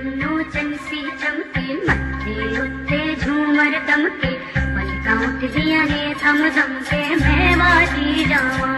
जुगनू चंसी चमके मत्थे उत्ते झूमर दमके पलकां उठदियां ने थम थम के मैं वादी जावां।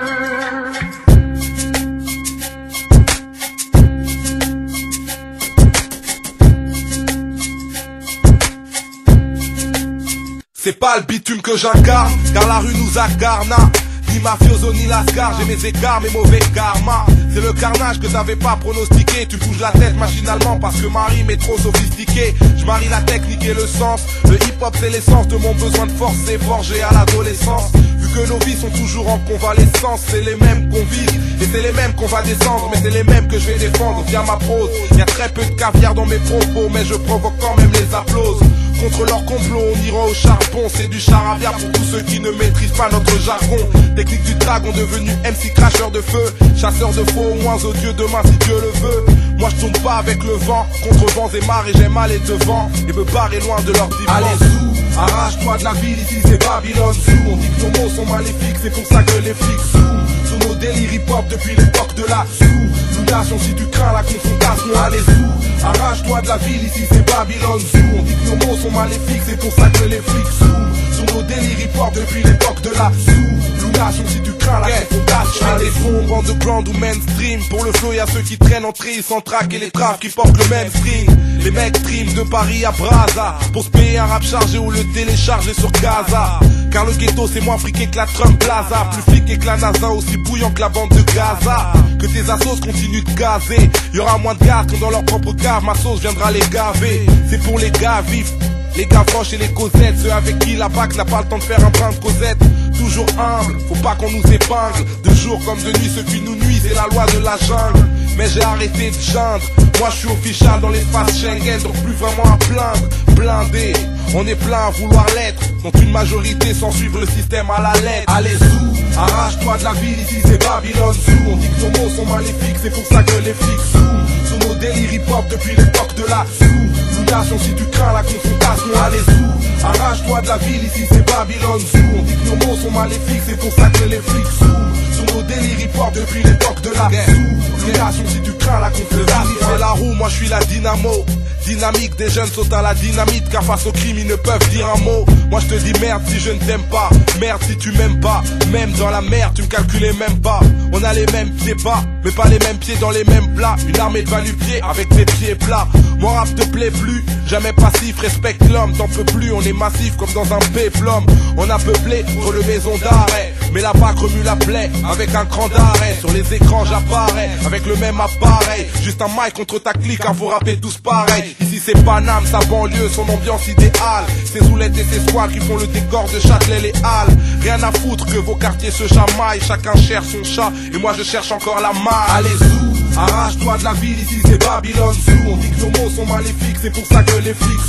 C'est pas le bitume que j'incarne, car la rue nous incarna. Ni mafioso ni lascar, j'ai mes écarts, mes mauvais karma. C'est le carnage que t'avais pas pronostiqué. Tu bouges la tête machinalement parce que ma rime est trop sophistiquée. Je marie la technique et le sens. Le hip-hop c'est l'essence de mon besoin de force, c'est forgé à l'adolescence. Vu que nos vies sont toujours en convalescence, c'est les mêmes qu'on vise et c'est les mêmes qu'on va descendre. Mais c'est les mêmes que je vais défendre via ma prose. Y a très peu de caviar dans mes propos, mais je provoque quand même les applauses. Contre leur complot, on ira au charbon. C'est du charabia pour tous ceux qui ne maîtrisent pas notre jargon. Technique du dragon devenu MC cracheur de feu, chasseur de faux, moins odieux demain si Dieu le veut. Moi je tourne pas avec le vent, contre vents et marées, j'aime aller devant et me barrer loin de leur divan. Allez sous, arrache-toi de la ville, ici c'est Babylone sous. On dit que nos mots sont maléfiques, c'est pour ça que les flics sous nos délires hip-hop depuis l'époque de la sous-nation. Si tu crains la confrontation, allez sous, arrache-toi de la ville, ici c'est Babylone sous. On dit que nos mots sont maléfiques, c'est pour ça que les flics sous nos délires hip-hop depuis l'époque de la sous-nation. Si tu crains la confrontation, je fais des sons underground ou mainstream. Pour le flow y'a ceux qui traînent en tri sans track et les traves qui portent le même string. Les mecs stream de Paris à Brazza pour se payer un rap chargé ou le télécharger sur Gaza. Car le ghetto c'est moins friqué que la Trump Plaza, plus fliqué que la NASA, aussi bouillant que la bande de Gaza. Que tes assos continuent de gazer, y'aura moins de gaz que dans leur propre cave. Ma sauce viendra les gaver, c'est pour les gars vifs, les gars franches et les causettes, ceux avec qui la BAC n'a pas le temps de faire un brin de causette. Toujours humble, faut pas qu'on nous épingle. De jour comme de nuit, ce qui nous nuit c'est la loi de la jungle. Mais j'ai arrêté de geindre, moi je suis official dans l'espace Schengen, donc plus vraiment à plaindre. Blindé, on est plein à vouloir l'être, dont une majorité sans suivre le système à la lettre. Allez sous, arrache-toi de la ville, ici c'est Babylone sous. On dit que nos mots sont maléfiques, c'est pour ça que les flics sous nos délires hip-hop depuis l'époque de la sous-nation. Si tu crains la confrontation, allez sous, arrache-toi de la ville, ici c'est Babylone sous. On dit que nos mots sont maléfiques, c'est pour ça que les flics sous nos délires hip-hop depuis l'époque de la sous-nation. Si tu crains la confrontation, c'est la roue, moi je suis la dynamo. Dynamique, des jeunes sautent à la dynamite, car face au crime ils ne peuvent dire un mot. Moi je te dis merde si je ne t'aime pas, merde si tu m'aimes pas. Même dans la merde tu me calculais même pas. On a les mêmes pieds bas, mais pas les mêmes pieds dans les mêmes plats. Une armée de va-nu-pieds avec des pieds plats. Mon rap te plaît plus, jamais passif, respecte l'homme, t'en peux plus. On est massif comme dans un péplum. On a peuplé trop de maisons d'arrêt, mais la BAC remue la plaie avec un cran d'arrêt. Sur les écrans j'apparais avec le même appareil, juste un mic contre ta clique, car vous rappez tous pareil. Ici c'est Paname, sa banlieue, son ambiance idéale. Ses zoulettes et ses squads qui font le décor de Châtelet les Halles. Rien à foutre que vos quartiers se chamaillent, chacun cherche son chat et moi je cherche encore la malle. Allez sous, arrache-toi de la ville, ici c'est Babylone sous. On dit que nos mots sont maléfiques, c'est pour ça que les flics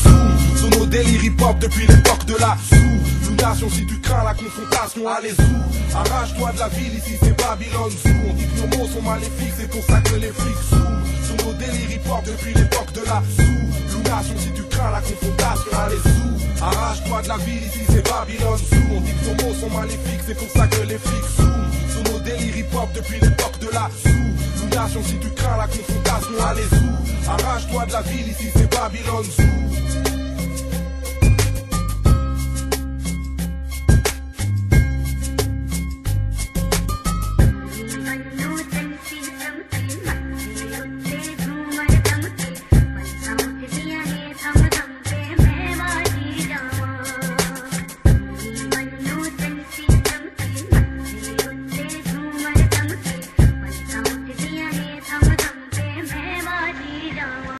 sous nos délires hip-hop depuis l'époque de la sous-nation. Si tu crains la confrontation, allez sous, arrache-toi de la ville, ici c'est Babylone sous. On dit que nos mots sont maléfiques, c'est pour ça que les flics sous nos délires hip-hop depuis l'époque de la sous-nation. Si tu crains la confrontation, allez sous, arrache-toi de la ville, ici c'est Babylone sous. On dit que nos mots sont maléfiques, c'est pour ça que les flics sous nos délires hip-hop depuis l'époque de la sous-nation. Si tu crains la confrontation, allez sous, arrache-toi de la ville, ici c'est Babylone sous.